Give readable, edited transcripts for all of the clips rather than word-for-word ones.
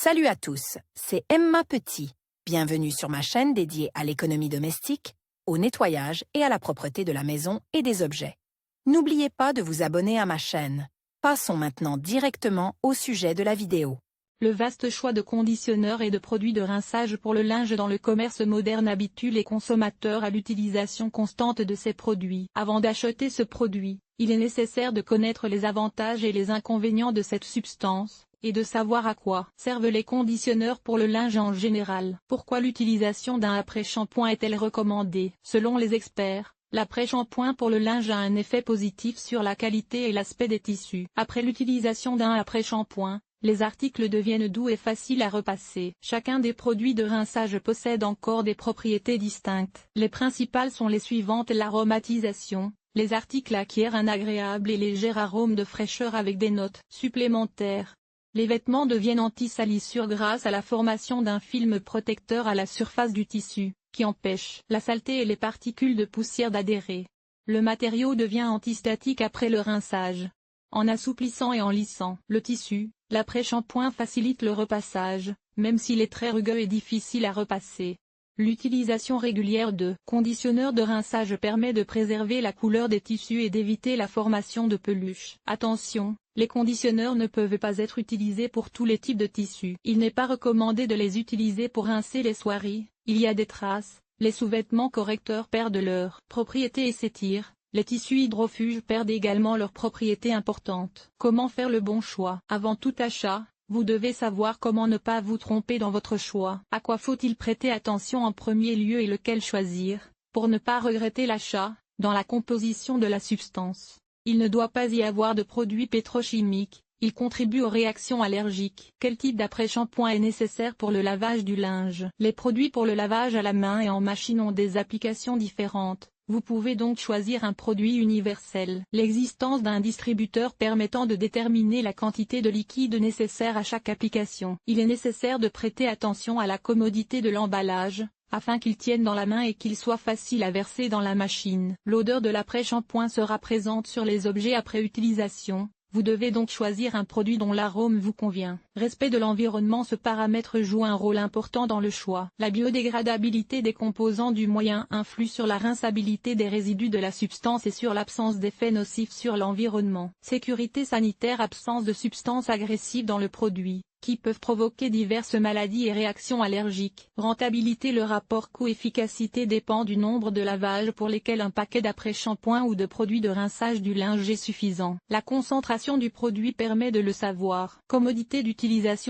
Salut à tous, c'est Emma Petit. Bienvenue sur ma chaîne dédiée à l'économie domestique, au nettoyage et à la propreté de la maison et des objets. N'oubliez pas de vous abonner à ma chaîne. Passons maintenant directement au sujet de la vidéo. Le vaste choix de conditionneurs et de produits de rinçage pour le linge dans le commerce moderne habitue les consommateurs à l'utilisation constante de ces produits. Avant d'acheter ce produit, il est nécessaire de connaître les avantages et les inconvénients de cette substance, et de savoir à quoi servent les conditionneurs pour le linge en général. Pourquoi l'utilisation d'un après-shampoing est-elle recommandée? Selon les experts, l'après-shampoing pour le linge a un effet positif sur la qualité et l'aspect des tissus. Après l'utilisation d'un après-shampoing, les articles deviennent doux et faciles à repasser. Chacun des produits de rinçage possède encore des propriétés distinctes. Les principales sont les suivantes: l'aromatisation. Les articles acquièrent un agréable et léger arôme de fraîcheur avec des notes supplémentaires. Les vêtements deviennent anti-salissure grâce à la formation d'un film protecteur à la surface du tissu, qui empêche la saleté et les particules de poussière d'adhérer. Le matériau devient antistatique après le rinçage. En assouplissant et en lissant le tissu, l'après-shampoing facilite le repassage, même s'il est très rugueux et difficile à repasser. L'utilisation régulière de conditionneurs de rinçage permet de préserver la couleur des tissus et d'éviter la formation de peluches. Attention, les conditionneurs ne peuvent pas être utilisés pour tous les types de tissus. Il n'est pas recommandé de les utiliser pour rincer les soieries, il y a des traces, les sous-vêtements correcteurs perdent leurs propriétés et s'étirent. Les tissus hydrofuges perdent également leurs propriétés importantes. Comment faire le bon choix? Avant tout achat, vous devez savoir comment ne pas vous tromper dans votre choix. À quoi faut-il prêter attention en premier lieu et lequel choisir, pour ne pas regretter l'achat? Dans la composition de la substance, il ne doit pas y avoir de produits pétrochimiques, ils contribuent aux réactions allergiques. Quel type d'après-shampoing est nécessaire pour le lavage du linge? Les produits pour le lavage à la main et en machine ont des applications différentes. Vous pouvez donc choisir un produit universel. L'existence d'un distributeur permettant de déterminer la quantité de liquide nécessaire à chaque application. Il est nécessaire de prêter attention à la commodité de l'emballage, afin qu'il tienne dans la main et qu'il soit facile à verser dans la machine. L'odeur de l'après-shampoing sera présente sur les objets après utilisation. Vous devez donc choisir un produit dont l'arôme vous convient. Respect de l'environnement. Ce paramètre joue un rôle important dans le choix. La biodégradabilité des composants du moyen influe sur la rinçabilité des résidus de la substance et sur l'absence d'effets nocifs sur l'environnement. Sécurité sanitaire. Absence de substances agressives dans le produit, qui peuvent provoquer diverses maladies et réactions allergiques. Rentabilité. Le rapport coût-efficacité dépend du nombre de lavages pour lesquels un paquet d'après-shampoing ou de produits de rinçage du linge est suffisant. La concentration du produit permet de le savoir. Commodité d'utilisation.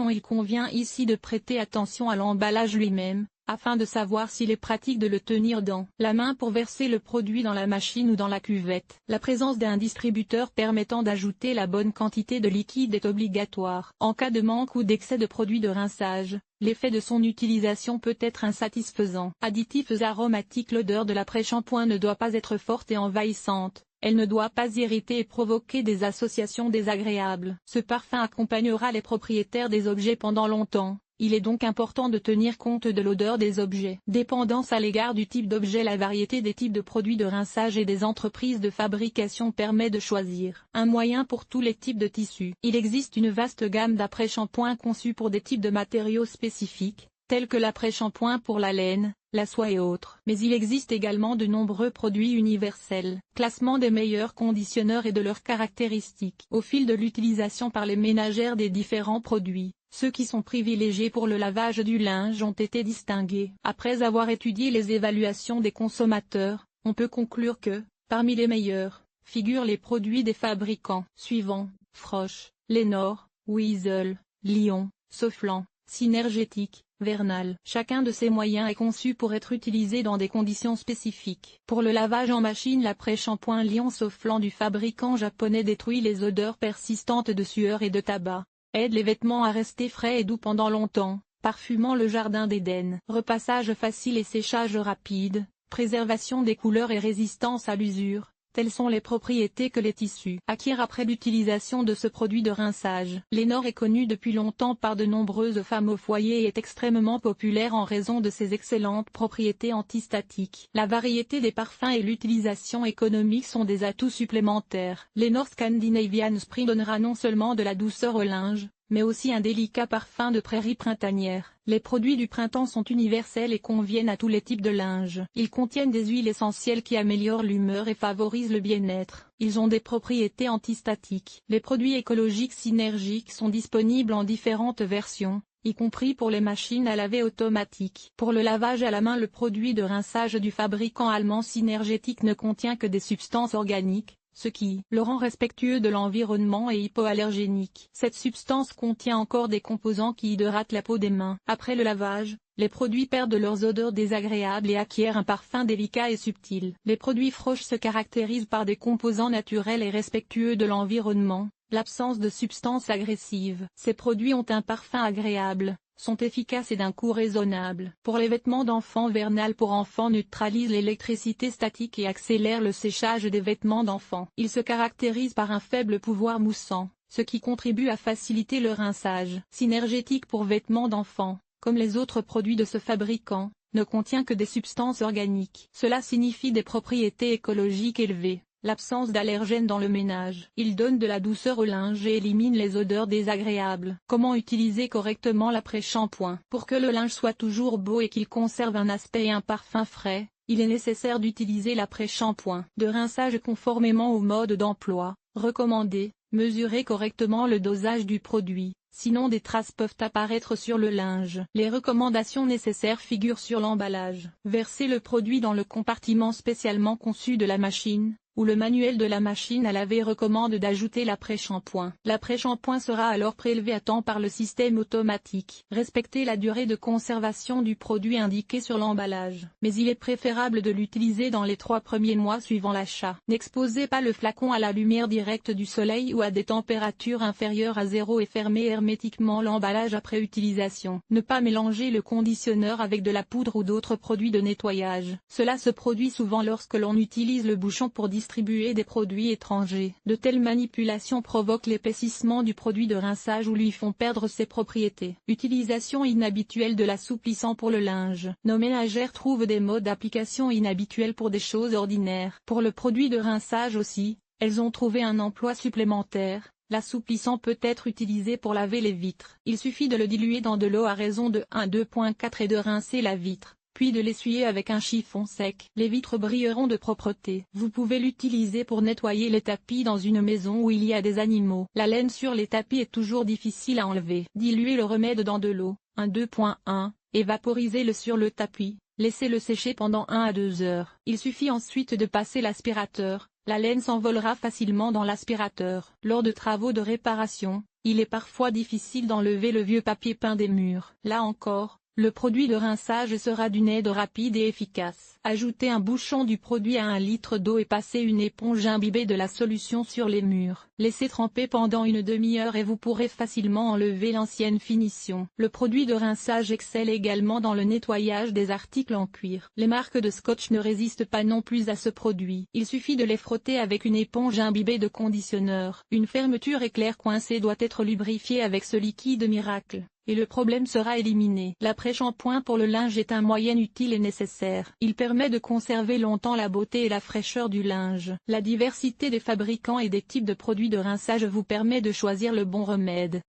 Il convient ici de prêter attention à l'emballage lui-même, afin de savoir s'il est pratique de le tenir dans la main pour verser le produit dans la machine ou dans la cuvette. La présence d'un distributeur permettant d'ajouter la bonne quantité de liquide est obligatoire. En cas de manque ou d'excès de produits de rinçage, l'effet de son utilisation peut être insatisfaisant. Additifs aromatiques. L'odeur de l'après-shampoing ne doit pas être forte et envahissante. Elle ne doit pas irriter et provoquer des associations désagréables. Ce parfum accompagnera les propriétaires des objets pendant longtemps. Il est donc important de tenir compte de l'odeur des objets. Dépendance à l'égard du type d'objet. La variété des types de produits de rinçage et des entreprises de fabrication permet de choisir un moyen pour tous les types de tissus. Il existe une vaste gamme d'après-shampoings conçus pour des types de matériaux spécifiques, tels que l'après-shampoing pour la laine, la soie et autres. Mais il existe également de nombreux produits universels. Classement des meilleurs conditionneurs et de leurs caractéristiques. Au fil de l'utilisation par les ménagères des différents produits, ceux qui sont privilégiés pour le lavage du linge ont été distingués. Après avoir étudié les évaluations des consommateurs, on peut conclure que, parmi les meilleurs, figurent les produits des fabricants suivants: Frosch, Lenor, Weasel, Lion, Soflan, Synergétique, Vernal. Chacun de ces moyens est conçu pour être utilisé dans des conditions spécifiques. Pour le lavage en machine, l'après-shampoing Lion Soflan du fabricant japonais détruit les odeurs persistantes de sueur et de tabac, aide les vêtements à rester frais et doux pendant longtemps, parfumant le jardin d'Éden. Repassage facile et séchage rapide, préservation des couleurs et résistance à l'usure. Telles sont les propriétés que les tissus acquièrent après l'utilisation de ce produit de rinçage. Lenor est connu depuis longtemps par de nombreuses femmes au foyer et est extrêmement populaire en raison de ses excellentes propriétés antistatiques. La variété des parfums et l'utilisation économique sont des atouts supplémentaires. Lenor Scandinavian Spray donnera non seulement de la douceur au linge, mais aussi un délicat parfum de prairie printanière. Les produits du printemps sont universels et conviennent à tous les types de linge. Ils contiennent des huiles essentielles qui améliorent l'humeur et favorisent le bien-être. Ils ont des propriétés antistatiques. Les produits écologiques synergiques sont disponibles en différentes versions, y compris pour les machines à laver automatiques. Pour le lavage à la main, le produit de rinçage du fabricant allemand Synergetic ne contient que des substances organiques, ce qui le rend respectueux de l'environnement et hypoallergénique. Cette substance contient encore des composants qui hydratent la peau des mains. Après le lavage, les produits perdent leurs odeurs désagréables et acquièrent un parfum délicat et subtil. Les produits Frosch se caractérisent par des composants naturels et respectueux de l'environnement, l'absence de substances agressives. Ces produits ont un parfum agréable, sont efficaces et d'un coût raisonnable. Pour les vêtements d'enfants, Vernal pour enfants neutralise l'électricité statique et accélère le séchage des vêtements d'enfants. Il se caractérise par un faible pouvoir moussant, ce qui contribue à faciliter le rinçage. Synergétique pour vêtements d'enfants, comme les autres produits de ce fabricant, ne contient que des substances organiques. Cela signifie des propriétés écologiques élevées. L'absence d'allergènes dans le ménage. Il donne de la douceur au linge et élimine les odeurs désagréables. Comment utiliser correctement l'après-shampoing? Pour que le linge soit toujours beau et qu'il conserve un aspect et un parfum frais, il est nécessaire d'utiliser l'après-shampoing de rinçage conformément au mode d'emploi recommandé. Mesurez correctement le dosage du produit, sinon des traces peuvent apparaître sur le linge. Les recommandations nécessaires figurent sur l'emballage. Versez le produit dans le compartiment spécialement conçu de la machine, où le manuel de la machine à laver recommande d'ajouter l'après-shampoing. L'après-shampoing sera alors prélevé à temps par le système automatique. Respectez la durée de conservation du produit indiqué sur l'emballage. Mais il est préférable de l'utiliser dans les 3 premiers mois suivant l'achat. N'exposez pas le flacon à la lumière directe du soleil ou à des températures inférieures à 0 et fermez hermétiquement l'emballage après utilisation. Ne pas mélanger le conditionneur avec de la poudre ou d'autres produits de nettoyage. Cela se produit souvent lorsque l'on utilise le bouchon pour distribuer des produits étrangers. De telles manipulations provoquent l'épaississement du produit de rinçage ou lui font perdre ses propriétés. Utilisation inhabituelle de l'assouplissant pour le linge. Nos ménagères trouvent des modes d'application inhabituels pour des choses ordinaires. Pour le produit de rinçage aussi, elles ont trouvé un emploi supplémentaire. L'assouplissant peut être utilisé pour laver les vitres. Il suffit de le diluer dans de l'eau à raison de 1,2,4 et de rincer la vitre, puis de l'essuyer avec un chiffon sec. Les vitres brilleront de propreté. Vous pouvez l'utiliser pour nettoyer les tapis dans une maison où il y a des animaux. La laine sur les tapis est toujours difficile à enlever. Diluez le remède dans de l'eau, 1,2,1, et vaporisez-le sur le tapis. Laissez-le sécher pendant 1 à 2 heures. Il suffit ensuite de passer l'aspirateur. La laine s'envolera facilement dans l'aspirateur. Lors de travaux de réparation, il est parfois difficile d'enlever le vieux papier peint des murs. Là encore, le produit de rinçage sera d'une aide rapide et efficace. Ajoutez un bouchon du produit à 1 litre d'eau et passez une éponge imbibée de la solution sur les murs. Laissez tremper pendant une demi-heure et vous pourrez facilement enlever l'ancienne finition. Le produit de rinçage excelle également dans le nettoyage des articles en cuir. Les marques de scotch ne résistent pas non plus à ce produit. Il suffit de les frotter avec une éponge imbibée de conditionneur. Une fermeture éclair coincée doit être lubrifiée avec ce liquide miracle, et le problème sera éliminé. L'après-shampoing pour le linge est un moyen utile et nécessaire. Il permet de conserver longtemps la beauté et la fraîcheur du linge. La diversité des fabricants et des types de produits de rinçage vous permet de choisir le bon remède.